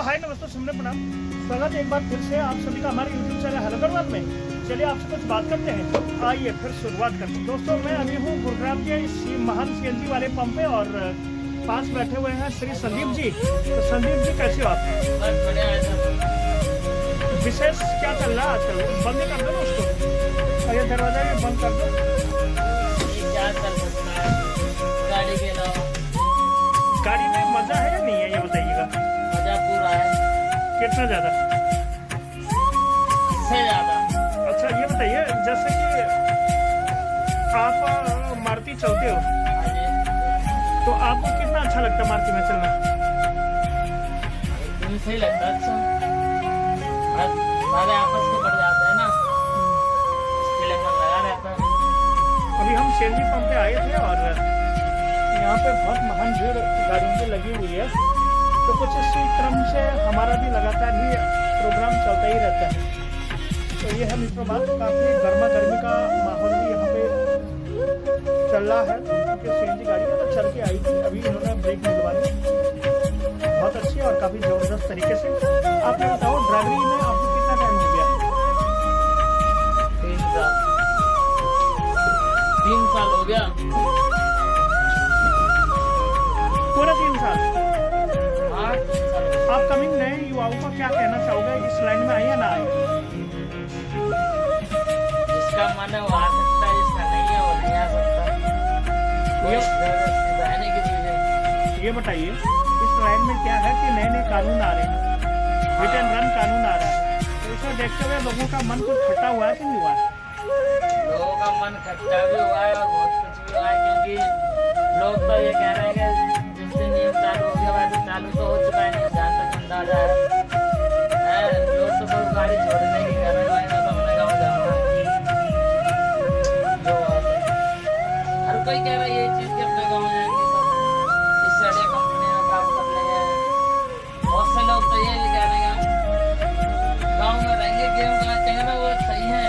हाय नमस्ते सुनने प्रणाम। स्वागत है एक बार फिर से आप सभी का हमारे यूट्यूब चैनल हैदराबाद में। चलिए आपसे कुछ बात करते हैं, आइए फिर शुरुआत करते हैं। दोस्तों मैं अभी हूँ गुरुग्राम के महान CNG वाले पंप पे और पास बैठे हुए हैं श्री संदीप जी। तो संदीप जी कैसे हो आप? बस बढ़िया है सर। विशेष क्या चल रहा है आजकल? बंद कर दो ना उसको, और ये दरवाजा भी बंद कर दो। ये क्या चल सकता है गाड़ी के अलावा? गाड़ी में मजा है या नहीं है ये बताइएगा। मजा पूरा है। कितना ज़्यादा? इससे ज़्यादा। अच्छा ये बताइए, जैसे कि आप मारुति चलते हो हाँ जी। तो आपको कितना अच्छा लगता है मारुति में चलना? एकदम सही लगता है। अच्छा बस सारे आपस में बढ़ जाते हैं ना, इसके लिए मन लगा रहता है। अभी हम CNG पंप पे आए थे और यहाँ पे बहुत महान भीड़ गाड़ियों की लगी हुई है, तो कुछ इसी क्रम से हमारा भी लगातार ही प्रोग्राम चलता ही रहता है। तो ये है मित्रों बात, काफ़ी गर्मा गर्मी का माहौल भी यहाँ पे चल रहा है क्योंकि CNG गाड़ी तो चल के आई थी, अभी इन्होंने ब्रेक निकलवा दी बहुत अच्छी और काफ़ी ज़बरदस्त तरीके से। आपने बताओ ड्राइवरी में आपको कितना टाइम हो गया? 3 साल हो गया। पूरा 3 साल। हाँ 3 साल। आप कमिंग नए युवाओं को क्या कहना चाहोगे, इस लाइन में आए या ना आए? जिसका मन है वो आ सकता है, जिसका नहीं है वो नहीं आ सकता। कोई जबरदस्ती बहने की चीज़ है। ये बताइए इस लाइन में क्या है कि नए नए कानून आ रहे हैं, हिट एंड रन कानून आ रहा है, तो इसको देखते हुए लोगों का मन कुछ खट्टा हुआ है कि नहीं हुआ है? लोगों का मन खट्टा भी हुआ है और बहुत कुछ भी हुआ है, क्योंकि लोग तो ये कह रहे हैं कि जिससे नियम चालू हो गया वैसे चालू तो हो चुका है, नहीं जहाँ तक अंदाजा है। लोग तो सब गाड़ी छोड़ने की कह रहे हैं, मैं तो अपने गाँव जाऊँगा। जो बात है, हर कोई कह रहा है ये चीज़ कि अपने गाँव जाएंगे तो इससे बड़े कंपनी में काम कर लेंगे। बहुत से लोग तो ये भी कह रहे हैं गाँव में रहेंगे, गेम का कहना वो सही है,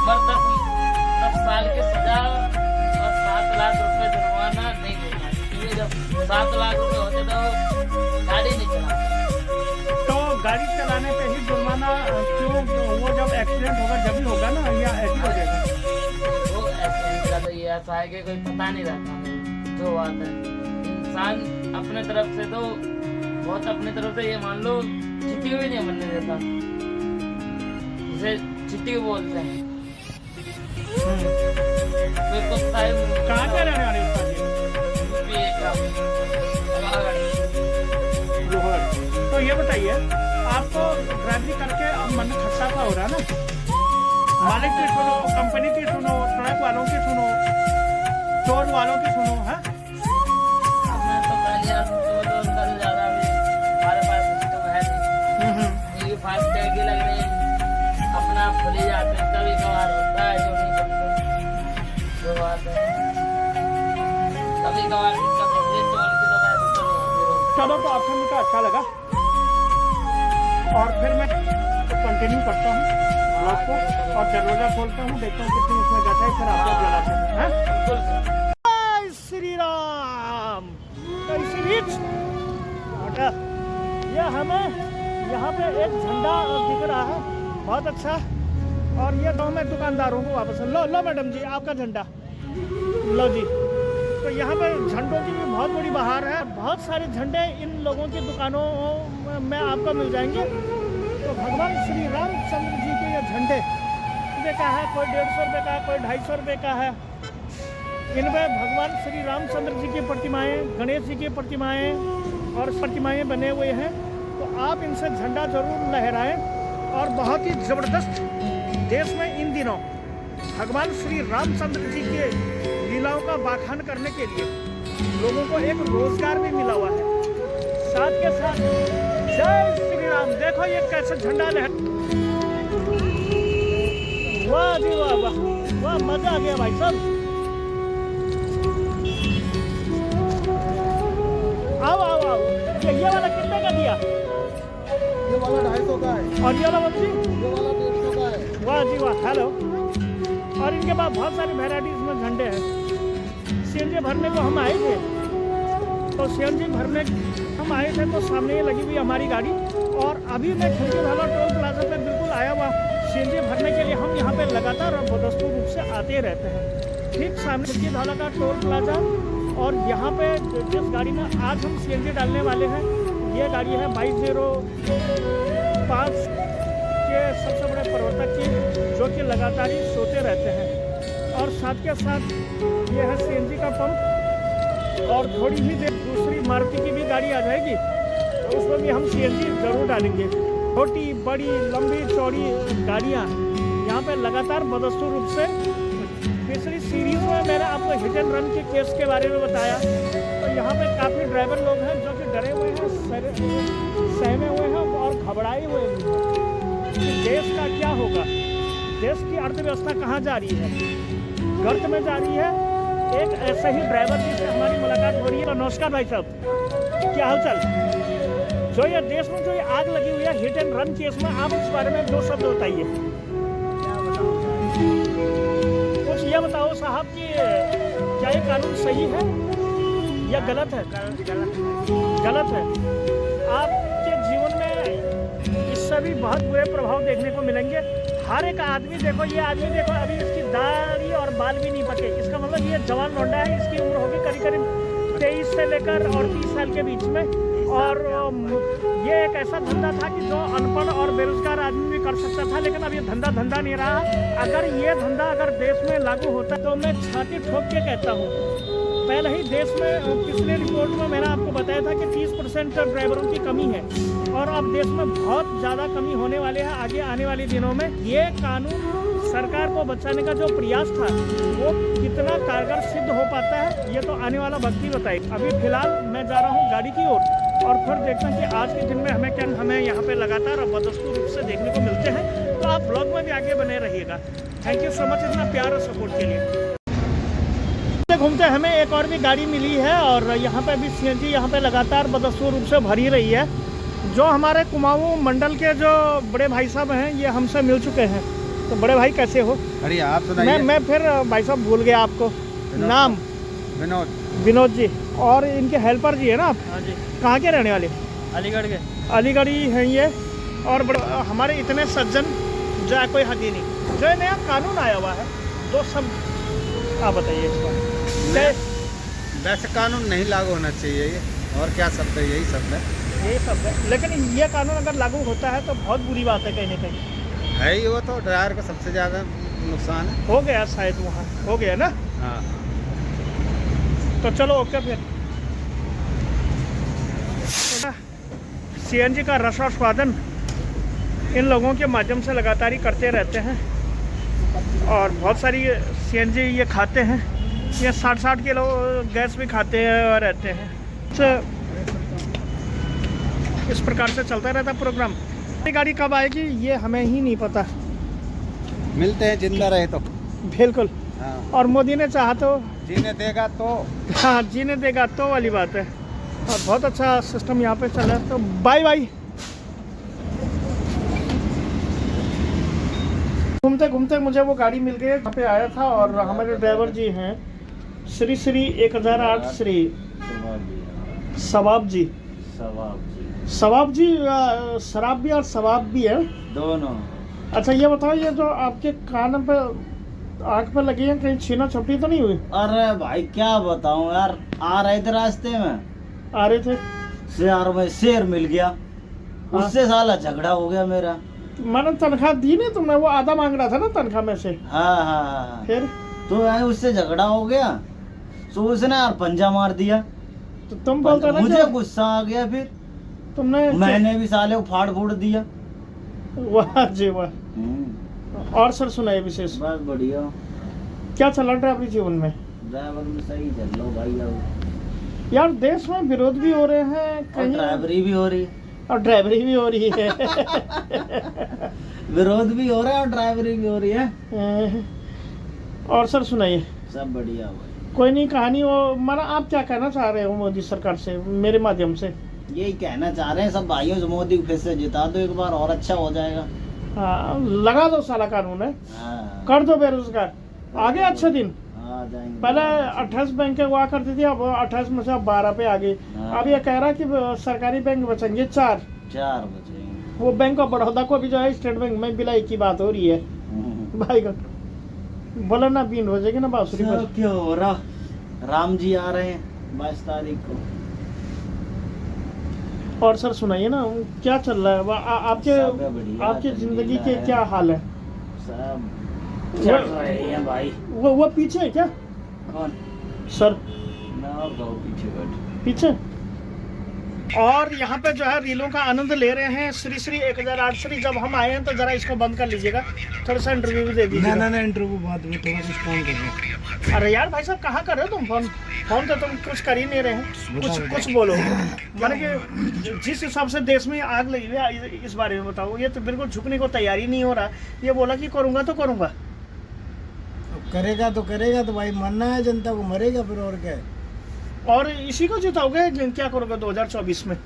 पर 10 साल की सजा और 7 लाख रुपए जुर्माना नहीं देना। क्योंकि जब 7 लाख रुपए होते तो गाड़ी नहीं चलाते। तो गाड़ी चलाने पे ही जुर्माना क्यों? वो जब एक्सीडेंट होगा जब भी होगा ना, या ऐसी हो जाएगा? वो एक्सीडेंट का तो ये ऐसा है कि कोई पता नहीं रहता जो बात है। इंसान अपने तरफ से तो बहुत अपनी तरफ से ये मान लो चिट्ठी भी नहीं बनने देता, जिसे चिट्ठी बोलते हैं। कोई कुत्ता है कहाँ के रहने वाले हो? तो ये बताइए आपको ड्राइवरी करके अब मन खट्टा सा हो रहा है ना? मालिक की सुनो, कंपनी की सुनो, ट्रक वालों की सुनो, चोर वालों की सुनो, है? हमने तो पहले यार तो कर ज़्यादा भी हमारे पास सिस्टम है नहीं। ये फास्ट टैग ही लग रहे हैं, अपना आप खुले जाते हैं, कभी कभार होता है जो नहीं करते, जो बात है। कभी कभार दिक्कत होती है, टोल की तो वैसे तो नहीं होती। चलो तो आपसे मुझे अच्छा लगा और फिर मैं कंटिन्यू करता हूँ ब्लॉग को और दरवाजा खोलता हूँ, देखता हूँ कितनी उसमें जाता है, फिर आपको बुलाते हैं। जय श्री राम। कैसी रीच बेटा, ये हमें यहाँ पे एक झंडा दिख रहा है बहुत अच्छा, और ये गाँव में दुकानदारों को वापस लो मैडम जी आपका झंडा लो जी। तो यहाँ पे झंडों की भी बहुत बड़ी बहार है, बहुत सारे झंडे इन लोगों की दुकानों में आपको मिल जाएंगे। तो भगवान श्री रामचंद्र जी के ये झंडे रुपये का है, कोई 150 रुपये का है, कोई 250 रुपये का है। इनमें भगवान श्री रामचंद्र जी की प्रतिमाएँ, गणेश जी की प्रतिमाएँ और प्रतिमाएँ बने हुए हैं। तो आप इनसे झंडा जरूर लहराएँ। और बहुत ही ज़बरदस्त देश में इन दिनों भगवान श्री रामचंद्र जी के लीलाओं का बखान करने के लिए लोगों को एक रोजगार भी मिला हुआ है। साथ के साथ जय श्री राम, देखो ये कैसे झंडा लहर, वाह जी वाह वाह वाह, मजा आ गया भाई साहब। आओ आओ आओ, ये वाला कितने का दिया? ये वाला 250 का है। और ये वाला बच्ची? ये वाला 150 का है। वाह जी वाह, हेलो। और इनके पास बहुत सारी वेराइटीज में झंडे हैं। CNG भरने को हम आए थे, तो CNG भरने हम आए थे तो सामने ही लगी हुई हमारी गाड़ी, और अभी मैं खिड़की वाला टोल प्लाजा पे बिल्कुल आया हुआ सीएनजी भरने के लिए। हम यहाँ पे लगातार बदस्तूर रूप से आते रहते हैं। ठीक सामने खिड़की वाला का टोल प्लाजा, और यहाँ पे जिस गाड़ी में आज हम सीएनजी डालने वाले हैं, ये गाड़ी है 2205 के सबसे बड़े प्रवर्तक की, जो कि लगातार ही सोते रहते हैं। और साथ के साथ ये है सीएनजी का पंप, और थोड़ी ही देर दूसरी मारुति की भी गाड़ी आ जाएगी, तो उसमें भी हम सीएनजी जरूर डालेंगे। छोटी बड़ी लंबी चौड़ी गाड़ियाँ यहाँ पे लगातार बदस्तूर रूप से। पिछली सीरीज में मैंने आपको हिट एंड रन के केस के बारे में बताया, तो यहाँ पे काफ़ी ड्राइवर लोग हैं जो कि डरे हुए हैं, सहमे हुए हैं और घबराए हुए हैं कि देश का क्या होगा, देश की अर्थव्यवस्था कहाँ जा रही है, गर्त में जा रही है। एक ऐसे ही ड्राइवर जिससे हमारी मुलाकात हो रही है। तो नमस्कार भाई साहब, क्या हाल चाल? जो ये देश में जो ये आग लगी हुई है हिट एंड रन केस में, आप इस बारे में 2 शब्द बताइए। कुछ ये बताओ साहब कि क्या ये कानून सही है या गलत है? गलत है। आपके जीवन में इससे भी बहुत बुरे प्रभाव देखने को मिलेंगे। हर एक आदमी देखो, ये आदमी देखो, अभी इसकी दाढ़ी और बाल भी नहीं पके, इसका मतलब ये जवान लौंडा है। इसकी उम्र होगी करीब करीब 23 से लेकर और 30 साल के बीच में। और ये एक ऐसा धंधा था कि जो अनपढ़ और बेरोजगार आदमी भी कर सकता था, लेकिन अब ये धंधा नहीं रहा। अगर ये धंधा अगर देश में लागू होता तो मैं छाती ठोक के कहता हूँ, पहले ही देश में पिछले रिपोर्ट में मैंने आपको बताया था कि 30% ड्राइवरों की कमी है, और अब देश में बहुत ज़्यादा कमी होने वाले हैं आगे आने वाले दिनों में। ये कानून सरकार को बचाने का जो प्रयास था वो कितना कारगर सिद्ध हो पाता है, ये तो आने वाला वक्त ही बताएगा। अभी फिलहाल मैं जा रहा हूँ गाड़ी की ओर, और फिर देखते हैं कि आज के दिन में हमें यहाँ पे लगातार और बदस्तूर रूप से देखने को मिलते हैं। तो आप ब्लॉग में भी आगे बने रहिएगा। थैंक यू सो मच इतना प्यार और सपोर्ट के लिए। घूमते हमें एक और भी गाड़ी मिली है, और यहाँ पे भी सीएनजी यहाँ पे लगातार बदस्तूर रूप से भरी रही है। जो हमारे कुमाऊं मंडल के जो बड़े भाई साहब हैं, ये हमसे मिल चुके हैं। तो बड़े भाई कैसे हो? अरे आप सुनाइए। मैं फिर भाई साहब भूल गया आपको नाम। विनोद जी, और इनके हेल्पर जी है ना आप? हाँ जी। कहाँ के रहने वाले? अलीगढ़ के। अलीगढ़ ही हैं ये। और हमारे इतने सज्जन जो है कोई हद ही नहीं। जो नया कानून आया हुआ है, 2 शब्द आप बताइए इस पर। वैसे कानून नहीं लागू होना चाहिए ये, और क्या शब्द है, यही शब्द है। यही शब्द है, लेकिन ये कानून अगर लागू होता है तो बहुत बुरी बात है कहीं ना कहीं। है ही, वो तो ड्राइवर को सबसे ज़्यादा नुकसान है। हो गया शायद, वहाँ हो गया ना। हाँ, तो चलो ओके फिर। सीएनजी का रसास्वादन इन लोगों के माध्यम से लगातार ही करते रहते हैं, और बहुत सारी सीएनजी ये खाते हैं। ये 60 किलो गैस भी खाते हैं और रहते हैं। इस प्रकार से चलता रहता प्रोग्राम। ये गाड़ी कब आएगी ये हमें ही नहीं पता। मिलते हैं जिंदा रहे तो। बिल्कुल। हाँ। और मोदी ने चाहा तो जीने देगा तो। हाँ, जीने देगा तो वाली बात है। और बहुत अच्छा सिस्टम यहाँ पे चल रहा है। तो बाय बाय। घूमते घूमते मुझे वो गाड़ी मिल गई, यहाँ पे आया था, और हमारे ड्राइवर जी हैं श्री 1008 श्री सवाब जी। सवाब जी शराब भी और सवाब भी है दोनों। अच्छा ये बताओ, ये जो आपके कान पे आँख पे लगी है, कहीं छीना छपटी तो नहीं हुई? अरे भाई क्या बताऊं यार, आ रहे थे रास्ते में, आ रहे थे, शेर मिल गया, उससे साला झगड़ा हो गया मेरा। मैंने तनख्वाह दी नहीं तुमने? वो आधा मांग रहा था ना तनख्वाह में से। हाँ। फिर तो यार उससे झगड़ा हो गया, तो उसने यार पंजा मार दिया। तो तुम बोलते ना, मुझे गुस्सा आ गया, फिर तुमने मैंने भी साले को फाड़ फूड़ दिया। वाह जी वाह। और सर सुनाइए विशेष। बस बढ़िया। क्या चल रहा ड्राइवरी जीवन में? ड्राइवर में सही चल लो भाई। यार देश में विरोध भी हो रहे हैं, कहीं ड्राइवरी भी हो रही, और ड्राइवरी भी हो रही है। विरोध भी हो रहा है और ड्राइवरी भी हो रही है। और सर सुनाइए। सब बढ़िया भाई। कोई नहीं, कहानी वो माना। आप क्या कहना चाह रहे हो मोदी सरकार से मेरे माध्यम से? यही कहना चाह रहे हैं सब भाइयों से, मोदी को फिर से जिता दो एक बार, और अच्छा हो जाएगा। हाँ, लगा दो साला कानून है। हाँ। कर दो बेरोजगार, आगे अच्छे दिन। हाँ आ जाएंगे। पहले 28 बैंक हुआ करती थी, अब 28 में से अब 12 पे आ गई। हाँ। अब ये कह रहा है कि सरकारी बैंक बचेंगे 4। 4 बजेंगे। वो बैंक ऑफ बड़ौदा को भी जो है स्टेट बैंक में बिलाई की बात हो रही है भाई का। बोला ना 3 बजेगी ना बांसुरी बज। क्या हो रहा, राम जी आ रहे हैं 22 तारीख को। और सर सुनाइए ना, क्या चल रहा है आपके सब बढ़िया, आपकी जिंदगी के है। क्या हाल है? सब चल रहे हैं भाई। वो पीछे है क्या कौन? सर? मैं और गाँव पीछे बैठ। पीछे। और यहाँ पे जो है रीलों का आनंद ले रहे हैं श्री श्री 1008 श्री। जब हम आए हैं तो जरा इसको बंद कर लीजिएगा, थोड़ा सा इंटरव्यू भी दे दीजिएगा। ना इंटरव्यू बाद में थोड़ा कुछ काम कर रहे हैं। अरे यार भाई साहब कहाँ कर रहे हो तुम फोन? फोन तो तुम कुछ कर ही नहीं रहे हैं। कुछ बोलो, माने कि जिस हिसाब से देश में आग लगी हुई है इस बारे में बताओ। ये तो बिल्कुल झुकने को तैयारी नहीं हो रहा। ये बोला कि करूँगा तो करूँगा। करेगा तो भाई मरना है जनता को, मरेगा फिर और क्या है। और इसी को जिताओगे, क्या करोगे 2024 में?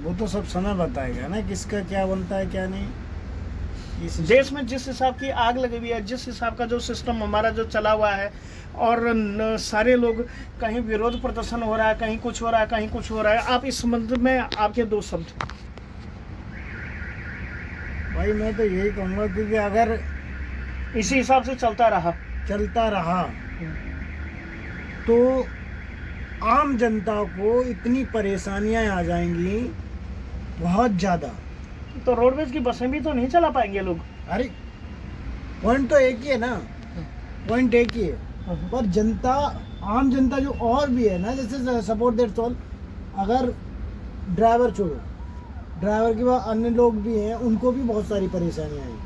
वो तो सब समय बताएगा ना किसका क्या बनता है क्या नहीं। इस देश में जिस हिसाब की आग लगी हुई है, जिस हिसाब का जो सिस्टम हमारा जो चला हुआ है, और सारे लोग कहीं विरोध प्रदर्शन हो रहा है, कहीं कुछ हो रहा है, कहीं कुछ हो रहा है। आप इस संबंध में आपके 2 शब्द। भाई मैं तो यही कहूँगा क्योंकि अगर इसी हिसाब से चलता रहा तो आम जनता को इतनी परेशानियां आ जाएंगी बहुत ज़्यादा। तो रोडवेज की बसें भी तो नहीं चला पाएंगे लोग। अरे पॉइंट तो एक ही है ना, पॉइंट एक ही है, पर जनता, आम जनता जो और भी है ना, जैसे सपोर्ट दैट्स ऑल, अगर ड्राइवर छोड़ो, ड्राइवर के बाद अन्य लोग भी हैं, उनको भी बहुत सारी परेशानियां आई।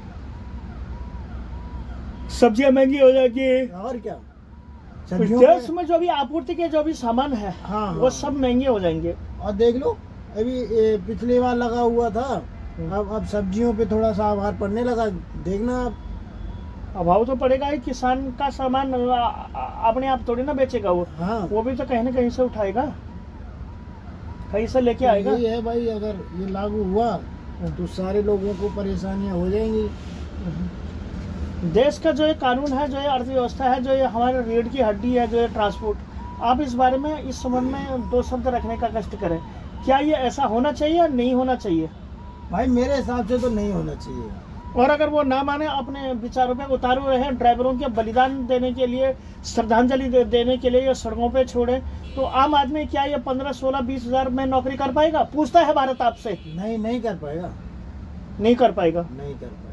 सब्जियां महंगी हो जाएगी, और क्या, देश में जो भी आपूर्ति के जो भी सामान है हाँ, वो सब महंगे हो जाएंगे। और देख लो अभी पिछली बार लगा हुआ था, अब सब्जियों पे थोड़ा सा आभार पड़ने लगा। देखना आप, अभाव तो पड़ेगा ही। किसान का सामान अपने आप थोड़ी ना बेचेगा वो। हाँ, वो भी तो कहीं ना कहीं से उठाएगा, कहीं से लेके आएगा। यही है भाई, अगर ये लागू हुआ तो सारे लोगों को परेशानियां हो जाएंगी। देश का जो ये कानून है, जो ये अर्थव्यवस्था है, जो ये हमारे रीढ़ की हड्डी है, जो ये ट्रांसपोर्ट, आप इस बारे में, इस संबंध में 2 शब्द रखने का कष्ट करें। क्या ये ऐसा होना चाहिए या नहीं होना चाहिए? भाई मेरे हिसाब से तो नहीं होना चाहिए। और अगर वो ना माने, अपने विचारों पे उतारे हुए हैं, ड्राइवरों के बलिदान देने के लिए, श्रद्धांजलि देने के लिए ये सड़कों पे छोड़े, तो आम आदमी क्या ये 15, 16, 20 हज़ार में नौकरी कर पाएगा? पूछता है भारत आपसे। नहीं कर पाएगा, नहीं कर पाएगा। नहीं कर पाएगा।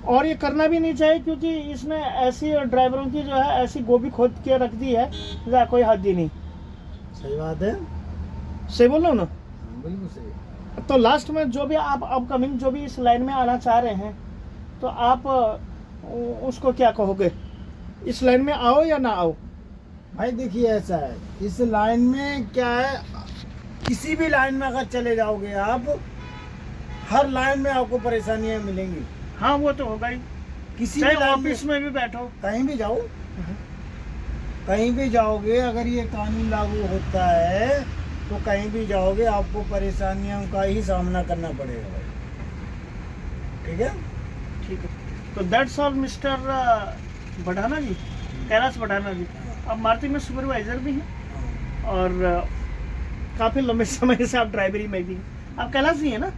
और ये करना भी नहीं चाहिए, क्योंकि इसने ऐसी ड्राइवरों की जो है ऐसी गोभी खोद के रख दी है, जहाँ कोई हद ही नहीं। सही बात है, सही बोल रहा हूँ ना? बिल्कुल सही। तो लास्ट में जो भी आप अपकमिंग जो भी इस लाइन में आना चाह रहे हैं, तो आप उसको क्या कहोगे? इस लाइन में आओ या ना आओ? भाई देखिए ऐसा है, इस लाइन में क्या है, किसी भी लाइन में अगर चले जाओगे आप, हर लाइन में आपको परेशानियां मिलेंगी। हाँ वो तो होगा ही। किसी चाहे भी लाइन ऑफिस में भी बैठो, कहीं भी जाओ, कहीं भी जाओगे, अगर ये कानून लागू होता है तो कहीं भी जाओगे आपको परेशानियों का ही सामना करना पड़ेगा भाई। ठीक है, ठीक है। तो दैट्स ऑल मिस्टर बढ़ाना जी, कैलाश बढ़ाना जी। आप मारुति में सुपरवाइजर भी हैं और काफ़ी लंबे समय से आप ड्राइवरी में भी हैं। आप कैलाश जी हैं ना?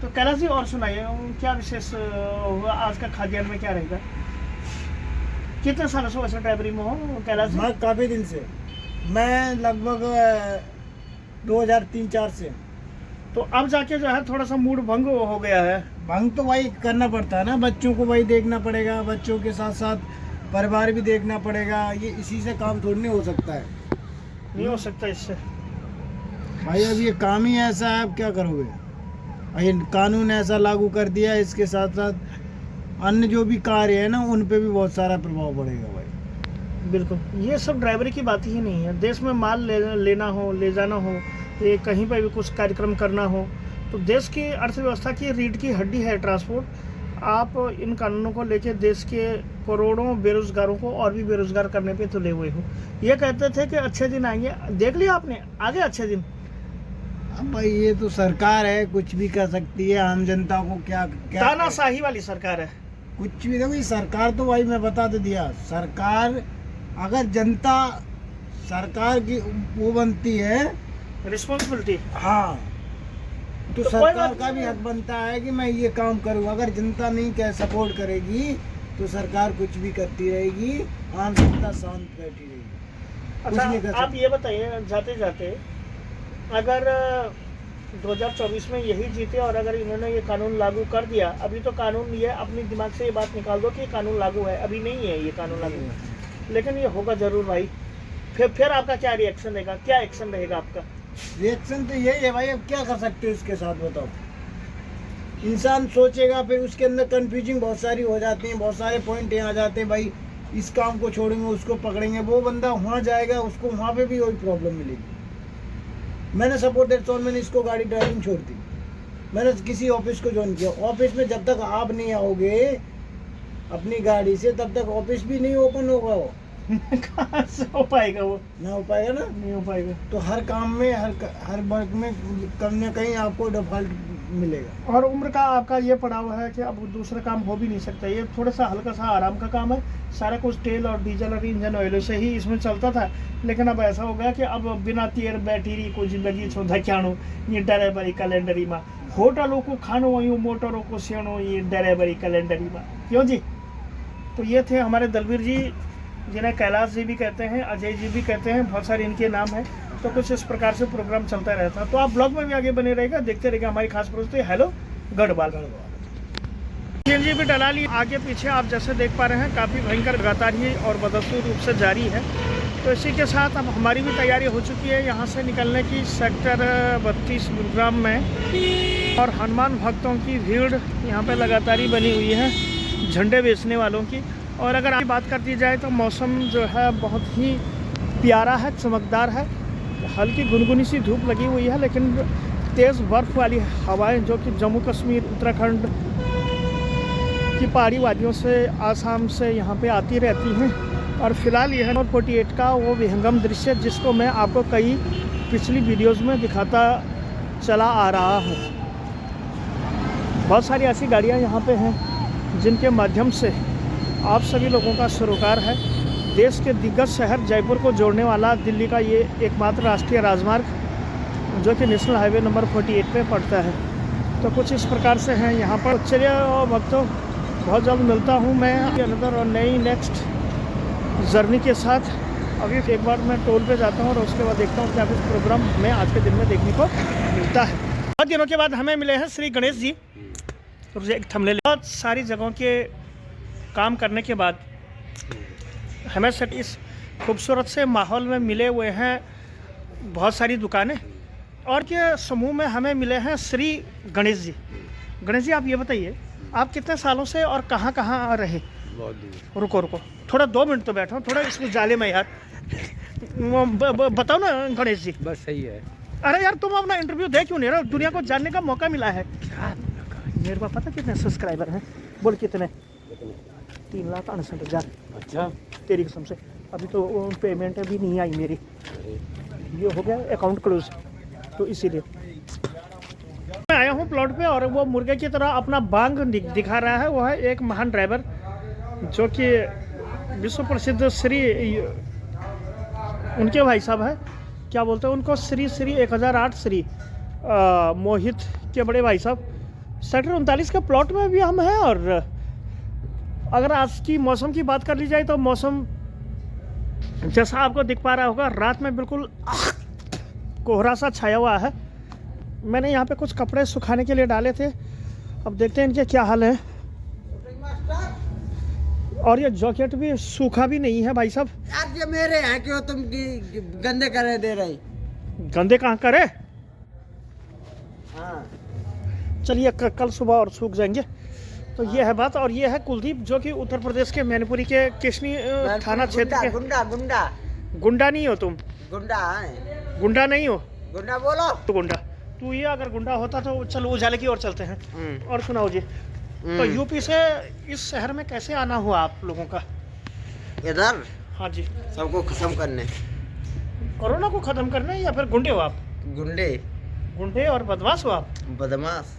तो कैलाश जी और सुनाइए, क्या विशेष हुआ आज का खाद्यान्न में? क्या रहेगा? कितने सालों से वैसे ड्राइवरी में हो कैलाश जी? मैं काफ़ी दिन से, मैं लगभग 2003-04 से। तो अब जाके जो है थोड़ा सा मूड भंग हो गया है। भंग तो भाई करना पड़ता है ना, बच्चों को भाई देखना पड़ेगा, बच्चों के साथ साथ परिवार भी देखना पड़ेगा। ये इसी से काम थोड़ी नहीं हो सकता है। नहीं हो सकता इससे भाई, अब ये काम ही ऐसा है, अब क्या करोगे। ये कानून ऐसा लागू कर दिया है, इसके साथ साथ अन्य जो भी कार्य है ना, उन पे भी बहुत सारा प्रभाव पड़ेगा भाई। बिल्कुल, ये सब ड्राइवरी की बात ही नहीं है। देश में माल लेना हो, ले जाना हो, ये कहीं पर भी कुछ कार्यक्रम करना हो, तो देश की अर्थव्यवस्था की रीढ़ की हड्डी है ट्रांसपोर्ट। आप इन कानूनों को लेके देश के करोड़ों बेरोजगारों को और भी बेरोजगार करने पे तुले हुए हो। ये कहते थे कि अच्छे दिन आएंगे, देख लिया आपने, आगे अच्छे दिन। अब भाई ये तो सरकार है, कुछ भी कर सकती है, आम जनता को क्या तानाशाही वाली सरकार है। कुछ भी। देखो ये सरकार तो भाई मैं बता तो दिया, सरकार अगर जनता सरकार की वो बनती है, रिस्पॉन्सिबिलिटी। हाँ, तो तो कोई सरकार बात का भी हक बनता है कि मैं ये काम करूँ। अगर जनता नहीं क्या सपोर्ट करेगी तो सरकार कुछ भी करती रहेगी, आम जनता शांत बैठी रहेगी। कुछ नहीं कर अच्छा, आप सकती। ये बताइए जाते जाते, अगर 2024 में यही जीते और अगर इन्होंने ये कानून लागू कर दिया, अभी तो कानून, ये अपने दिमाग से ये बात निकाल दो कि ये कानून लागू है, अभी नहीं है ये कानून लागू, लेकिन ये होगा जरूर भाई, फिर आपका क्या रिएक्शन रहेगा, क्या एक्शन रहेगा आपका? रिएक्शन तो यही है भाई, अब क्या कर सकते हो इसके साथ बताओ। इंसान सोचेगा, फिर उसके अंदर कंफ्यूजिंग बहुत सारी हो जाती हैं, बहुत सारे पॉइंट यहाँ आ जाते हैं भाई, इस काम को छोड़ेंगे उसको पकड़ेंगे, वो बंदा वहाँ जाएगा उसको वहाँ पे भी वही प्रॉब्लम मिलेगी। मैंने सपोर्ट दैट सोल, मैंने इसको गाड़ी ड्राइविंग छोड़ दी, मैंने किसी ऑफिस को ज्वाइन किया। ऑफिस में जब तक आप नहीं आओगे अपनी गाड़ी से, तब तक ऑफिस भी नहीं ओपन होगा, वो कहाँ से हो पाएगा, वो ना हो पाएगा ना। नहीं हो पाएगा। तो हर काम में, हर वर्क में कहीं ना कहीं आपको डिफॉल्ट मिलेगा। और उम्र का आपका ये पड़ा हुआ है कि अब दूसरा काम हो भी नहीं सकता, ये थोड़ा सा हल्का सा आराम का काम है, सारा कुछ तेल और डीजल और इंजन ऑयल से ही इसमें चलता था, लेकिन अब ऐसा हो गया कि अब बिना तेल बैटरी को जिंदगी छो धक्याणो, ये ड्राइवरी कैलेंडरी में, होटलों को खानो वहीं, मोटरों को सेणो, ये ड्राइवरी कैलेंडरी में, क्यों जी। तो ये थे हमारे दलवीर जी, जिन्हें कैलाश जी भी कहते हैं, अजय जी भी कहते हैं, बहुत सारे इनके नाम हैं। तो कुछ इस प्रकार से प्रोग्राम चलता रहता है, तो आप ब्लॉग में भी आगे बने रहेगा, देखते रहेगा हमारी खास प्रस्तुति हेलो गढ़वाल। सीएनजी भी डला ली आगे पीछे, आप जैसे देख पा रहे हैं, काफ़ी भयंकर लगातार ही और बदस्तूर रूप से जारी है। तो इसी के साथ अब हमारी भी तैयारी हो चुकी है यहाँ से निकलने की, सेक्टर 32 गुरुग्राम में, और हनुमान भक्तों की भीड़ यहाँ पे लगातार ही बनी हुई है, झंडे बेचने वालों की। और अगर आप बात कर दी जाए तो मौसम जो है बहुत ही प्यारा है, चमकदार है, हल्की गुनगुनी सी धूप लगी हुई है, लेकिन तेज़ बर्फ़ वाली हवाएं जो कि जम्मू कश्मीर, उत्तराखंड की पहाड़ी वादियों से, आसाम से यहाँ पे आती रहती हैं। और फिलहाल यह है 48 का वो विहंगम दृश्य, जिसको मैं आपको कई पिछली वीडियोज़ में दिखाता चला आ रहा हूँ। बहुत सारी ऐसी गाड़ियाँ यहाँ पे हैं जिनके माध्यम से आप सभी लोगों का सरोकार है। देश के दिग्गज शहर जयपुर को जोड़ने वाला दिल्ली का ये एकमात्र राष्ट्रीय राजमार्ग, जो कि नेशनल हाईवे नंबर 48 पे पड़ता है। तो कुछ इस प्रकार से हैं यहाँ पर। चलिए भक्तों, बहुत जल्द मिलता हूँ मैं अनदर और नई नेक्स्ट जर्नी के साथ। अभी एक बार मैं टोल पे जाता हूँ और उसके बाद देखता हूँ क्या कुछ प्रोग्राम हमें आज के दिन में देखने को मिलता है। बहुत दिनों के बाद हमें मिले हैं श्री गणेश जी, एक थंबनेल। बहुत सारी जगहों के काम करने के बाद हमें इस खूबसूरत से माहौल में मिले हुए हैं बहुत सारी दुकानें, और के समूह में हमें मिले हैं श्री गणेश जी। गणेश जी, आप ये बताइए, आप कितने सालों से और कहाँ कहाँ रहे? बहुत दूर। रुको, थोड़ा 2 मिनट तो बैठो, थोड़ा इसको जाले में यार। बताओ ना गणेश जी। बस सही है। अरे यार, तुम अपना इंटरव्यू दे क्यों नहीं रहे? दुनिया को जानने का मौका मिला है। मेरे को पता कितने सब्सक्राइबर हैं? बोल कितने? 3,68,000। अच्छा, तेरी कसम से। अभी तो पेमेंट अभी नहीं आई मेरी, ये हो गया अकाउंट क्लोज, तो इसीलिए मैं आया हूँ प्लॉट पे। और वो मुर्गे की तरह अपना बांग दिखा रहा है, वो है एक महान ड्राइवर जो कि विश्व प्रसिद्ध श्री, उनके भाई साहब है, क्या बोलते हैं उनको, श्री 1008 श्री मोहित के बड़े भाई साहब। सेक्टर 39 के प्लॉट में भी हम हैं। और अगर आज की मौसम की बात कर ली जाए तो मौसम जैसा आपको दिख पा रहा होगा, रात में बिल्कुल कोहरा सा छाया हुआ है। मैंने यहाँ पे कुछ कपड़े सुखाने के लिए डाले थे, अब देखते हैं इनके क्या हाल है। और ये जैकेट भी सूखा भी नहीं है भाई साहब। यार ये मेरे हैं, क्यों तुम गंदे करे दे रही? गंदे कहाँ करे? हाँ, चलिए कल सुबह और सूख जाएंगे। तो ये है बात। और ये है कुलदीप, जो कि उत्तर प्रदेश के मैनपुरी के किशनी थाना क्षेत्र के। गुंडा नहीं हो तुम? गुंडा नहीं हो? गुंडा बोलो तो गुंडा तू, ये अगर गुंडा होता तो चलो उजाले की ओर चलते हैं। और सुनाओ जी, तो यूपी से इस शहर में कैसे आना हुआ आप लोगों का? इधर हाँ जी, सबको खत्म करने, कोरोना को खत्म करने, या फिर गुंडे हो आप? गुंडे और बदमाश हो आप? बदमाश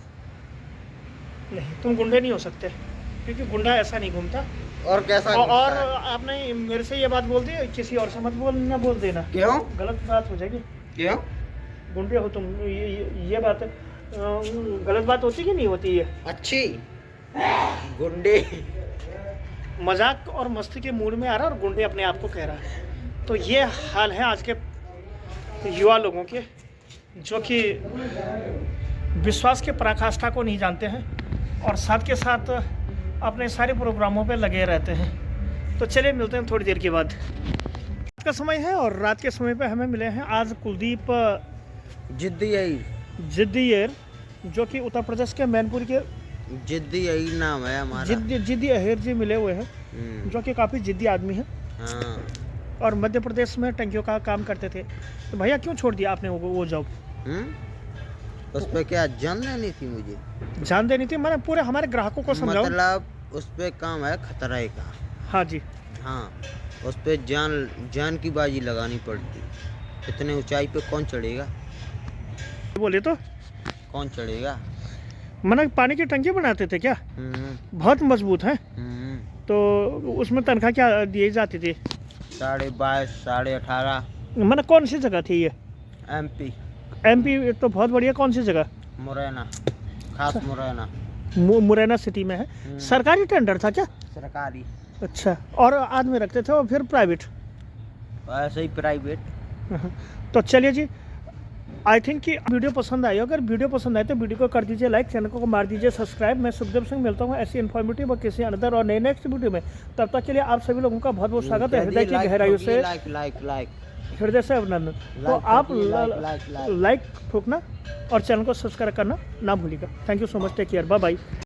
नहीं, तुम गुंडे नहीं हो सकते, क्योंकि गुंडा ऐसा नहीं घूमता। और कैसा और गुस्सा है? आपने मेरे से ये बात बोल दी, किसी और से मत बोलना, बोल देना, क्यों गलत बात हो जाएगी। क्यों गुंडे हो तुम, ये बात गलत बात होती कि नहीं होती है? अच्छी गुंडे मजाक और मस्ती के मूड में आ रहा है और गुंडे अपने आप को कह रहा है। तो ये हाल है आज के युवा लोगों के, जो कि विश्वास के पराकाष्ठा को नहीं जानते हैं और साथ के साथ अपने सारे प्रोग्रामों पे लगे रहते हैं। तो चलिए मिलते हैं थोड़ी देर के बाद। रात का समय है और रात के समय पे हमें मिले हैं आज कुलदीप जिद्दी यही जिद्दीयर, जो कि उत्तर प्रदेश के मैनपुर के जिद्दी यही नाम है हमारा। जिद्दी अहिर जी मिले हुए हैं, हम्म, जो कि काफ़ी जिद्दी आदमी हैं हाँ और मध्य प्रदेश में टंकियों का काम करते थे। तो भैया क्यों छोड़ दिया आपने वो जॉब? उस पे क्या जान लेनी थी मुझे? जान देनी थी, मैंने पूरे हमारे ग्राहकों को समझाओ। मतलब उस पे काम है खतरे का। हाँ जी, हाँ उस पे जान की बाजी लगानी पड़ती। इतने ऊंचाई पे कौन चढ़ेगा? बोले तो कौन चढ़ेगा? मैंने पानी की टंकी बनाते थे क्या? बहुत मजबूत है। हम्म, तो उसमें तनख्वाह क्या दी जाती थी? 22.5 18.5। मैंने कौन सी जगह थी ये? MP MP तो बहुत बढ़िया। कौन सी जगह? मुरैना, खास मुरैना। मुरैना सिटी में है। सरकारी टेंडर था क्या? सरकारी अच्छा, और आदमी रखते थे और फिर प्राइवेट? ऐसे ही प्राइवेट। तो चलिए जी, आई थिंक कि वीडियो पसंद आई। अगर वीडियो पसंद आए तो वीडियो को कर दीजिए लाइक, चैनल को मार दीजिए सब्सक्राइब। मैं सुखदेव सिंह मिलता हूँ ऐसी इन्फॉर्मेटिव और किसी अनदर और नए नेक्स्ट वीडियो में। तब तक के लिए आप सभी लोगों का बहुत बहुत स्वागत है हृदय की गहराइयों से, लाइक हृदय से अभिनंदन। तो आप लाइक ठोकना और चैनल को सब्सक्राइब करना ना भूलिएगा। Thank you so much, take care, bye bye.